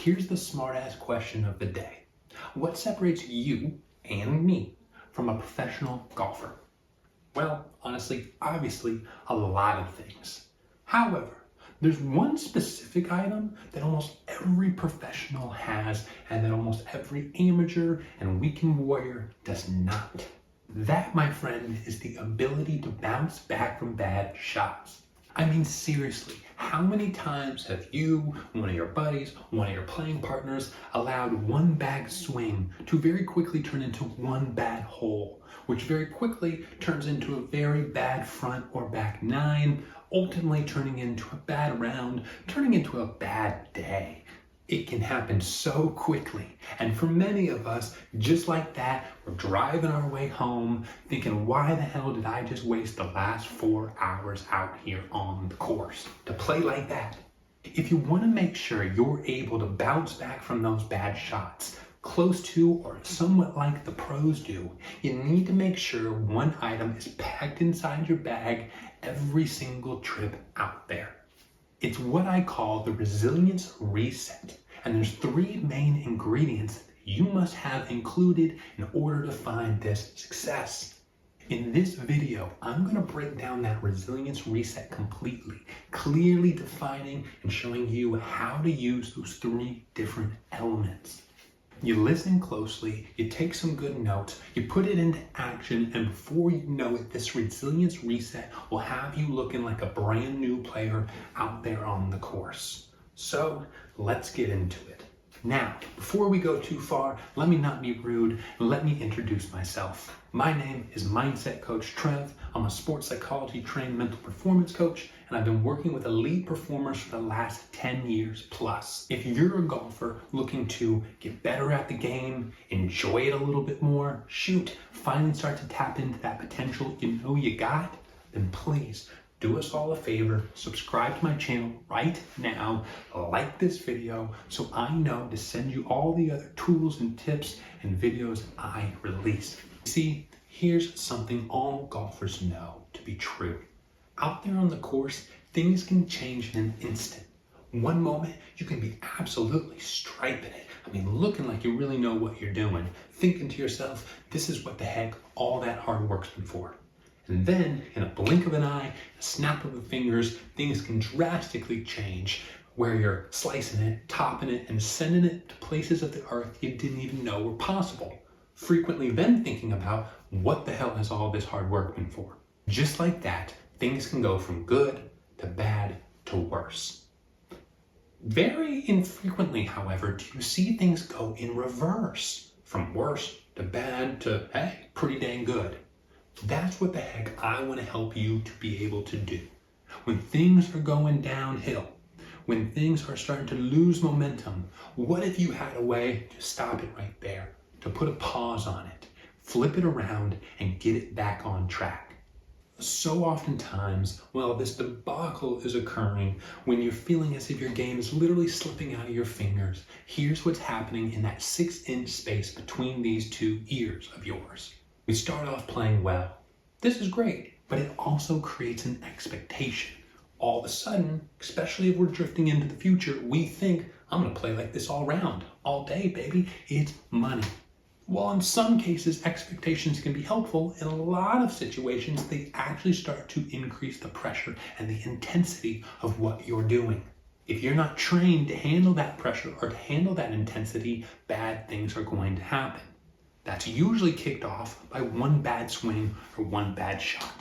here's the smart-ass question of the day. What separates you and me from a professional golfer? Well, honestly, obviously, a lot of things. However, there's one specific item that almost every professional has and that almost every amateur and weekend warrior does not. That, my friend, is the ability to bounce back from bad shots. I mean, seriously, how many times have you, one of your buddies, one of your playing partners allowed one bad swing to very quickly turn into one bad hole, which very quickly turns into a very bad front or back nine, ultimately turning into a bad round, turning into a bad day? It can happen so quickly. And for many of us, just like that, we're driving our way home thinking, why the hell did I just waste the last 4 hours out here on the course to play like that? If you want to make sure you're able to bounce back from those bad shots, close to or somewhat like the pros do, you need to make sure one item is packed inside your bag every single trip out there. It's what I call the resilience reset. And there's 3 main ingredients that you must have included in order to find this success. In this video, I'm going to break down that resilience reset completely, clearly defining and showing you how to use those 3 different elements. You listen closely, you take some good notes, you put it into action, and before you know it, this resilience reset will have you looking like a brand new player out there on the course. So let's get into it. Now, before we go too far, let me not be rude and let me introduce myself. My name is MindsetCoachTrev. I'm a sports psychology trained mental performance coach, and I've been working with elite performers for the last 10 years plus. If you're a golfer looking to get better at the game, enjoy it a little bit more, finally start to tap into that potential you know you got, then please do us all a favor, subscribe to my channel right now, like this video so I know to send you all the other tools and tips and videos I release. See, here's something all golfers know to be true. Out there on the course, things can change in an instant. One moment, you can be absolutely striping it. I mean, looking like you really know what you're doing, thinking to yourself, this is what the heck all that hard work's been for. And then, in a blink of an eye, a snap of the fingers, things can drastically change where you're slicing it, topping it, and sending it to places of the earth you didn't even know were possible. Frequently then thinking about, what the hell has all this hard work been for? Just like that, things can go from good to bad to worse. Very infrequently, however, do you see things go in reverse, from worse to bad to, hey, pretty dang good. That's what the heck I want to help you to be able to do. When things are going downhill, when things are starting to lose momentum, what if you had a way to stop it right there, to put a pause on it, flip it around, and get it back on track? So oftentimes, this debacle is occurring when you're feeling as if your game is literally slipping out of your fingers. Here's what's happening in that 6-inch space between these 2 ears of yours. We start off playing well. This is great, but it also creates an expectation. All of a sudden, especially if we're drifting into the future, we think, I'm going to play like this all round, all day, baby. It's money. While in some cases, expectations can be helpful, in a lot of situations, they actually start to increase the pressure and the intensity of what you're doing. If you're not trained to handle that pressure or to handle that intensity, bad things are going to happen. That's usually kicked off by one bad swing or one bad shot.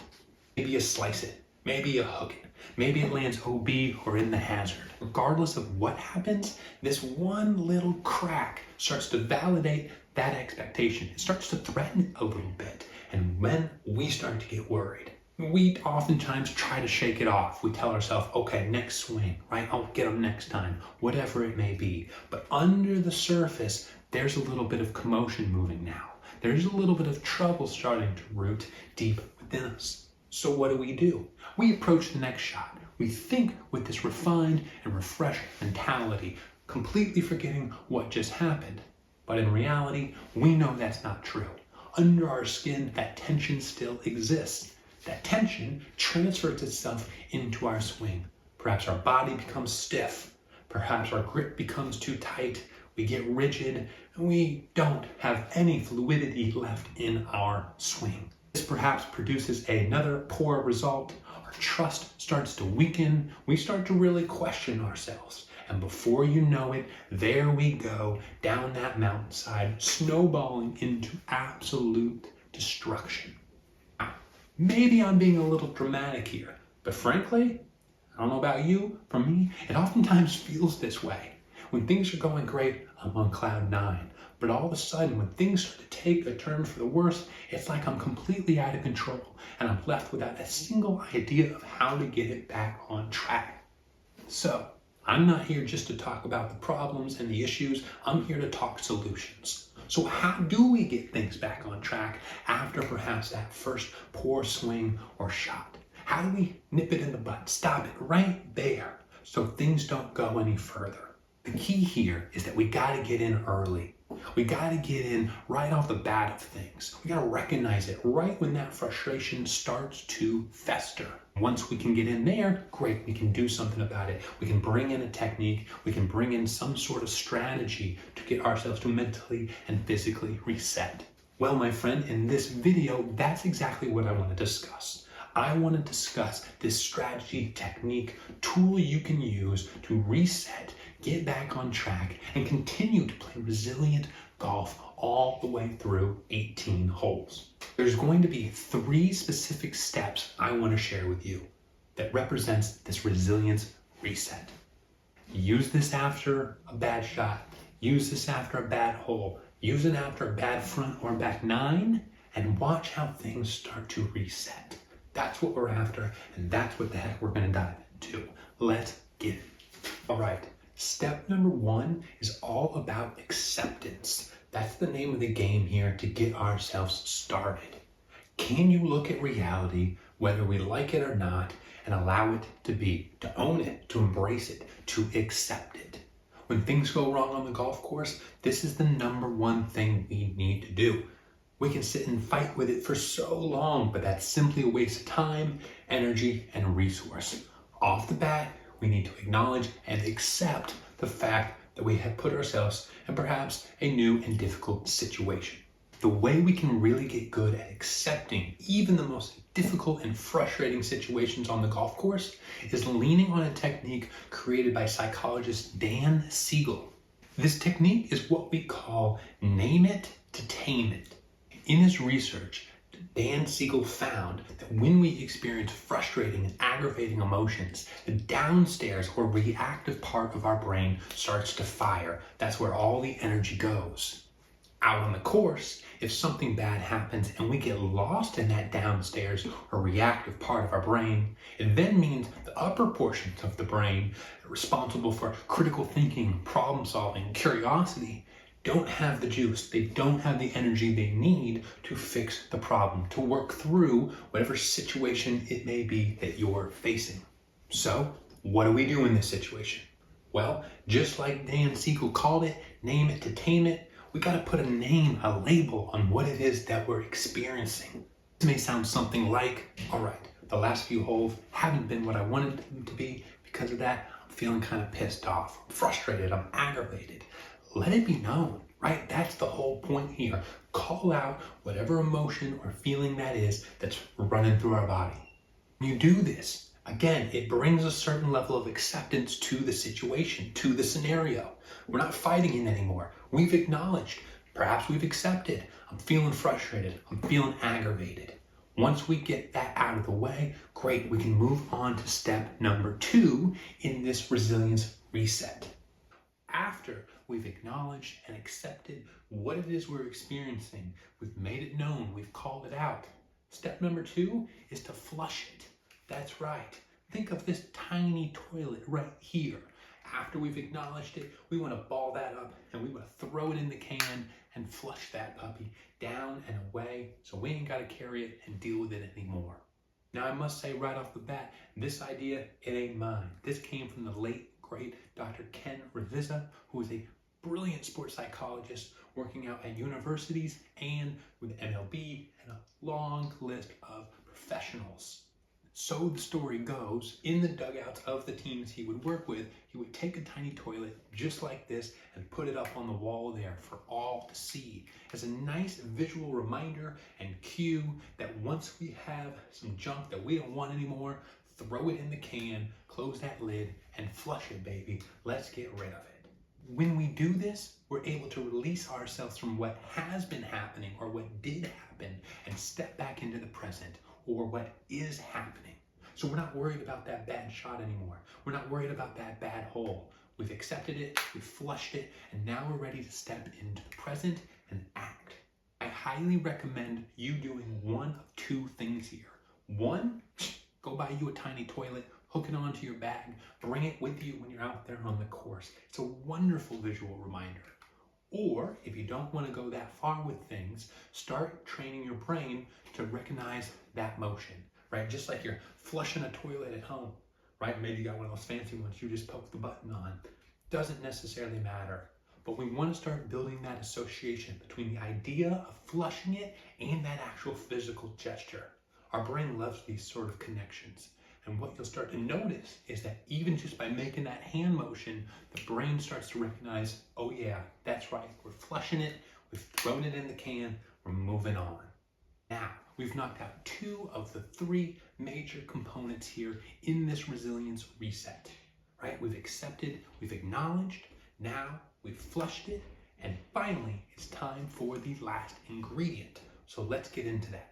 Maybe you slice it, maybe you hook it, maybe it lands OB or in the hazard. Regardless of what happens, this one little crack starts to validate that expectation. It starts to threaten it a little bit. And when we start to get worried, we oftentimes try to shake it off. We tell ourselves, okay, next swing, right? I'll get them next time, whatever it may be. But under the surface, there's a little bit of commotion moving now. There's a little bit of trouble starting to root deep within us. So what do? We approach the next shot. We think with this refined and refreshed mentality, completely forgetting what just happened. But in reality, we know that's not true. Under our skin, that tension still exists. That tension transfers itself into our swing. Perhaps our body becomes stiff. Perhaps our grip becomes too tight, we get rigid, and we don't have any fluidity left in our swing. This perhaps produces another poor result. Our trust starts to weaken. We start to really question ourselves. And before you know it, there we go down that mountainside, snowballing into absolute destruction. Now, maybe I'm being a little dramatic here, but frankly, I don't know about you, for me, it oftentimes feels this way. When things are going great, I'm on cloud 9. But all of a sudden, when things start to take a turn for the worse, it's like I'm completely out of control and I'm left without a single idea of how to get it back on track. So, I'm not here just to talk about the problems and the issues, I'm here to talk solutions. So how do we get things back on track after perhaps that first poor swing or shot? How do we nip it in the bud, stop it right there so things don't go any further? The key here is that we gotta get in early. We gotta get in right off the bat of things. We gotta recognize it right when that frustration starts to fester. Once we can get in there, great, we can do something about it. We can bring in a technique, we can bring in some sort of strategy to get ourselves to mentally and physically reset. Well, my friend, in this video, that's exactly what I want to discuss. I want to discuss this strategy, technique, tool you can use to reset, get back on track, and continue to play resilient golf all the way through 18 holes. There's going to be 3 specific steps I want to share with you that represents this resilience reset. Use this after a bad shot. Use this after a bad hole. Use it after a bad front or back 9, and watch how things start to reset. That's what we're after, and that's what the heck we're going to dive into. Let's get it. All right, step number 1 is all about acceptance. That's the name of the game here to get ourselves started. Can you look at reality, whether we like it or not, and allow it to be, to own it, to embrace it, to accept it? When things go wrong on the golf course, this is the number 1 thing we need to do. We can sit and fight with it for so long, but that's simply a waste of time, energy, and resource. Off the bat, we need to acknowledge and accept the fact that we have put ourselves in perhaps a new and difficult situation. The way we can really get good at accepting even the most difficult and frustrating situations on the golf course is leaning on a technique created by psychologist Dan Siegel. This technique is what we call name it to tame it. In his research, Dan Siegel found that when we experience frustrating and aggravating emotions, the downstairs or reactive part of our brain starts to fire. That's where all the energy goes. Out on the course, if something bad happens and we get lost in that downstairs or reactive part of our brain, it then means the upper portions of the brain responsible for critical thinking, problem solving, curiosity, don't have the juice, they don't have the energy they need to fix the problem, to work through whatever situation it may be that you're facing. So, what do we do in this situation? Well, just like Dan Siegel called it, name it to tame it, we gotta put a name, a label on what it is that we're experiencing. This may sound something like, all right, the last few holes haven't been what I wanted them to be. Because of that, I'm feeling kind of pissed off, I'm frustrated, I'm aggravated. Let it be known, right? That's the whole point here. Call out whatever emotion or feeling that is that's running through our body. When you do this, again, it brings a certain level of acceptance to the situation, to the scenario. We're not fighting it anymore. We've acknowledged, perhaps we've accepted, I'm feeling frustrated, I'm feeling aggravated. Once we get that out of the way, great, we can move on to step number 2 in this resilience reset. After we've acknowledged and accepted what it is we're experiencing, we've made it known, we've called it out. Step number 2 is to flush it. That's right. Think of this tiny toilet right here. After we've acknowledged it, we want to ball that up and we want to throw it in the can and flush that puppy down and away so we ain't got to carry it and deal with it anymore. Now, I must say right off the bat, this idea, it ain't mine. This came from the late, great Dr. Ken Ravizza, who is a brilliant sports psychologist working out at universities and with MLB and a long list of professionals. So the story goes, in the dugouts of the teams he would work with, he would take a tiny toilet just like this and put it up on the wall there for all to see as a nice visual reminder and cue that once we have some junk that we don't want anymore, throw it in the can, close that lid, and flush it, baby. Let's get rid of it. When we do this, we're able to release ourselves from what has been happening or what did happen and step back into the present or what is happening. So we're not worried about that bad shot anymore. We're not worried about that bad hole. We've accepted it, we've flushed it, and now we're ready to step into the present and act. I highly recommend you doing one of two things here. One, go buy you a tiny toilet, hook it onto your bag, bring it with you when you're out there on the course. It's a wonderful visual reminder. Or if you don't want to go that far with things, start training your brain to recognize that motion, right? Just like you're flushing a toilet at home, right? Maybe you got one of those fancy ones you just poke the button on. Doesn't necessarily matter. But we want to start building that association between the idea of flushing it and that actual physical gesture. Our brain loves these sort of connections. And what you'll start to notice is that even just by making that hand motion, the brain starts to recognize, oh yeah, that's right, we're flushing it, we've thrown it in the can, we're moving on. Now, we've knocked out two of the three major components here in this resilience reset, right? We've accepted, we've acknowledged, now we've flushed it, and finally, it's time for the last ingredient. So let's get into that.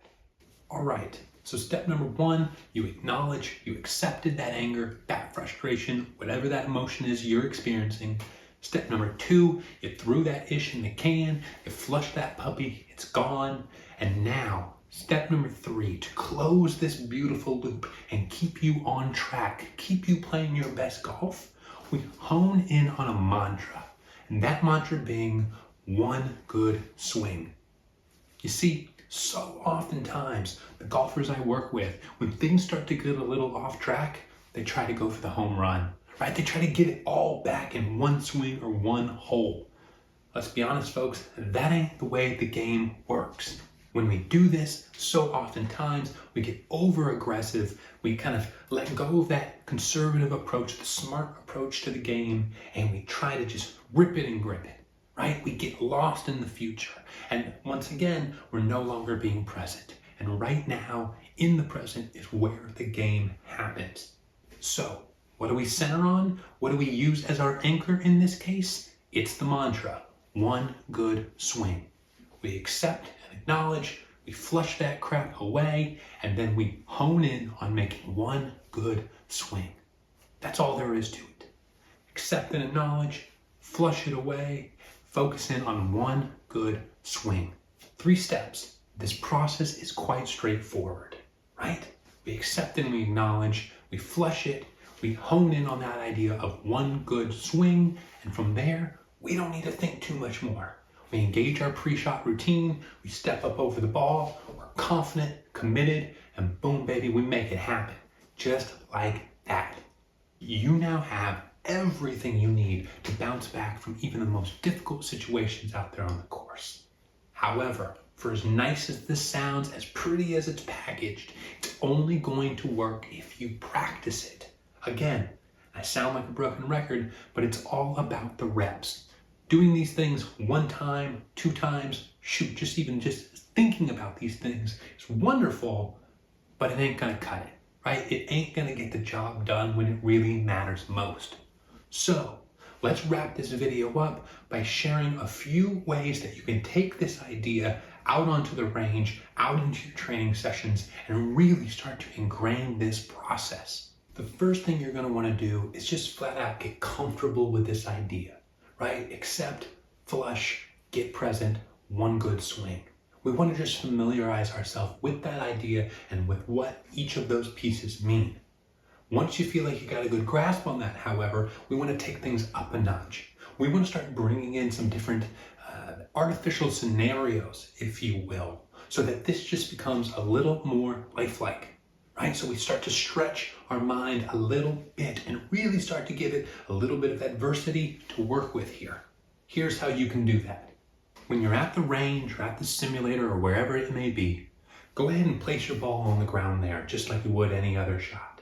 All right, so step number one, you acknowledge, you accepted that anger, that frustration, whatever that emotion is you're experiencing. Step number two, you threw that ish in the can, you flushed that puppy, it's gone. And now, step number three, to close this beautiful loop and keep you on track, keep you playing your best golf, we hone in on a mantra. And that mantra being one good swing. You see, so oftentimes, the golfers I work with, when things start to get a little off track, they try to go for the home run, right? They try to get it all back in one swing or one hole. Let's be honest, folks, that ain't the way the game works. When we do this, so oftentimes we get over aggressive, we kind of let go of that conservative approach, the smart approach to the game, and we try to just rip it and grip it. Right? We get lost in the future. And once again, we're no longer being present. And right now, in the present is where the game happens. So, what do we center on? What do we use as our anchor in this case? It's the mantra, one good swing. We accept and acknowledge, we flush that crap away, and then we hone in on making one good swing. That's all there is to it. Accept and acknowledge, flush it away, focus in on one good swing. 3 steps. This process is quite straightforward, right? We accept and we acknowledge, we flush it, we hone in on that idea of one good swing, and from there, we don't need to think too much more. We engage our pre-shot routine, we step up over the ball, we're confident, committed, and boom, baby, we make it happen. Just like that. You now have everything you need to bounce back from even the most difficult situations out there on the course. However, for as nice as this sounds, as pretty as it's packaged, it's only going to work if you practice it. Again, I sound like a broken record, but it's all about the reps. Doing these things 1 time, 2 times, shoot, just thinking about these things is wonderful, but it ain't gonna cut it, right? It ain't gonna get the job done when it really matters most. So let's wrap this video up by sharing a few ways that you can take this idea out onto the range, out into your training sessions, and really start to ingrain this process. The first thing you're going to want to do is just flat out get comfortable with this idea, right? Accept, flush, get present, one good swing. We want to just familiarize ourselves with that idea and with what each of those pieces mean. Once you feel like you got a good grasp on that, however, we want to take things up a notch. We want to start bringing in some different artificial scenarios, if you will, so that this just becomes a little more lifelike, right? So we start to stretch our mind a little bit and really start to give it a little bit of adversity to work with here. Here's how you can do that. When you're at the range or at the simulator or wherever it may be, Go ahead and place your ball on the ground there, just like you would any other shot.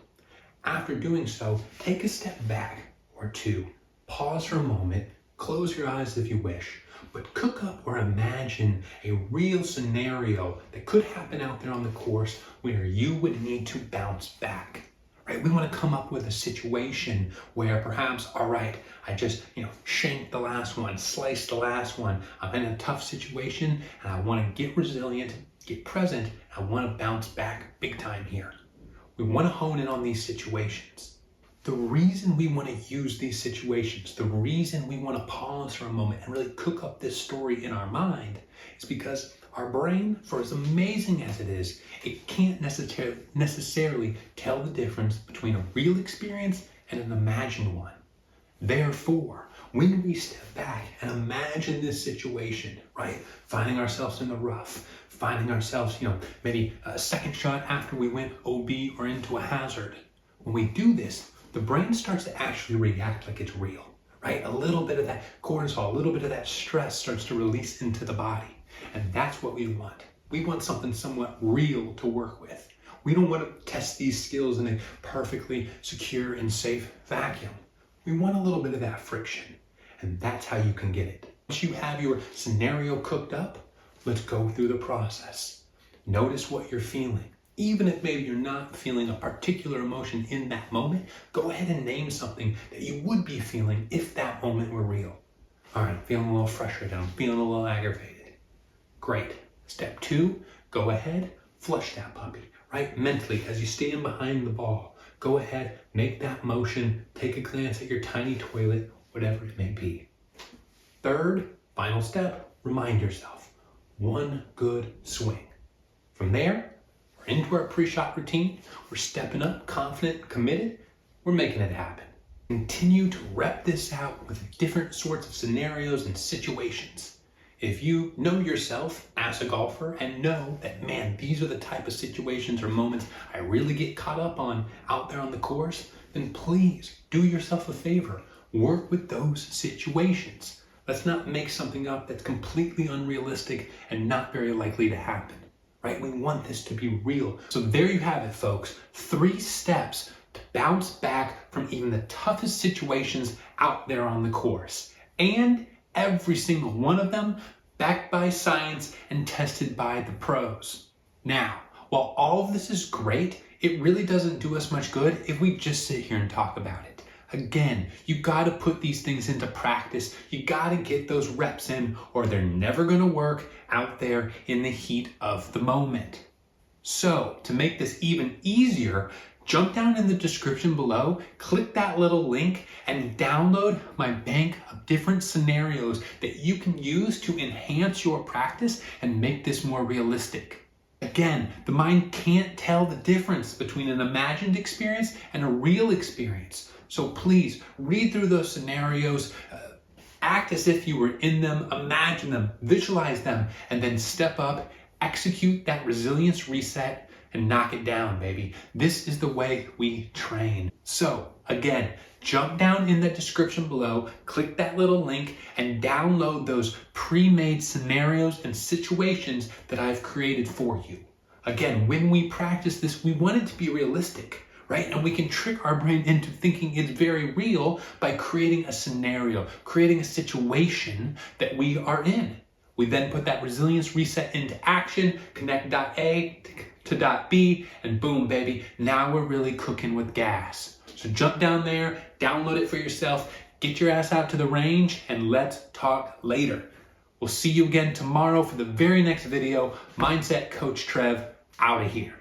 After doing so, take a step back or two, pause for a moment, close your eyes if you wish, but cook up or imagine a real scenario that could happen out there on the course where you would need to bounce back. Right? We want to come up with a situation where perhaps, all right, I just, shanked the last one, sliced the last one. I'm in a tough situation and I want to get resilient, get present. I want to bounce back big time here. We want to hone in on these situations. The reason we want to use these situations, the reason we want to pause for a moment and really cook up this story in our mind is because our brain, for as amazing as it is, it can't necessarily tell the difference between a real experience and an imagined one. Therefore, when we step back and imagine this situation, right? Finding ourselves in the rough, finding ourselves, maybe a second shot after we went OB or into a hazard. When we do this, the brain starts to actually react like it's real, right? A little bit of that cortisol, a little bit of that stress starts to release into the body. And that's what we want. We want something somewhat real to work with. We don't want to test these skills in a perfectly secure and safe vacuum. We want a little bit of that friction. And that's how you can get it. Once you have your scenario cooked up, let's go through the process. Notice what you're feeling. Even if maybe you're not feeling a particular emotion in that moment, go ahead and name something that you would be feeling if that moment were real. All right, feeling a little frustrated, I'm feeling a little aggravated. Great. Step 2, go ahead, flush that puppy, right? Mentally, as you stand behind the ball, go ahead, make that motion, take a glance at your tiny toilet, whatever it may be. Third, final step, remind yourself, one good swing. From there, we're into our pre-shot routine. We're stepping up, confident, committed. We're making it happen. Continue to rep this out with different sorts of scenarios and situations. If you know yourself as a golfer and know that, man, these are the type of situations or moments I really get caught up on out there on the course, then please do yourself a favor. Work with those situations. Let's not make something up that's completely unrealistic and not very likely to happen, right? We want this to be real. So there you have it, folks. 3 steps to bounce back from even the toughest situations out there on the course. And every single one of them backed by science and tested by the pros. Now, while all of this is great, it really doesn't do us much good if we just sit here and talk about it. Again, you gotta put these things into practice. You gotta get those reps in or they're never gonna work out there in the heat of the moment. So, to make this even easier, jump down in the description below, click that little link, and download my bank of different scenarios that you can use to enhance your practice and make this more realistic. Again, the mind can't tell the difference between an imagined experience and a real experience. So please read through those scenarios, act as if you were in them, imagine them, visualize them, and then step up, execute that resilience reset, and knock it down, baby. This is the way we train. So again, jump down in the description below, click that little link, and download those pre-made scenarios and situations that I've created for you. Again, when we practice this, we want it to be realistic, right? And we can trick our brain into thinking it's very real by creating a scenario, creating a situation that we are in. We then put that resilience reset into action, connect dot A to dot B, and boom, baby, now we're really cooking with gas. So jump down there, download it for yourself, get your ass out to the range, and let's talk later. We'll see you again tomorrow for the very next video. Mindset Coach Trev, out of here.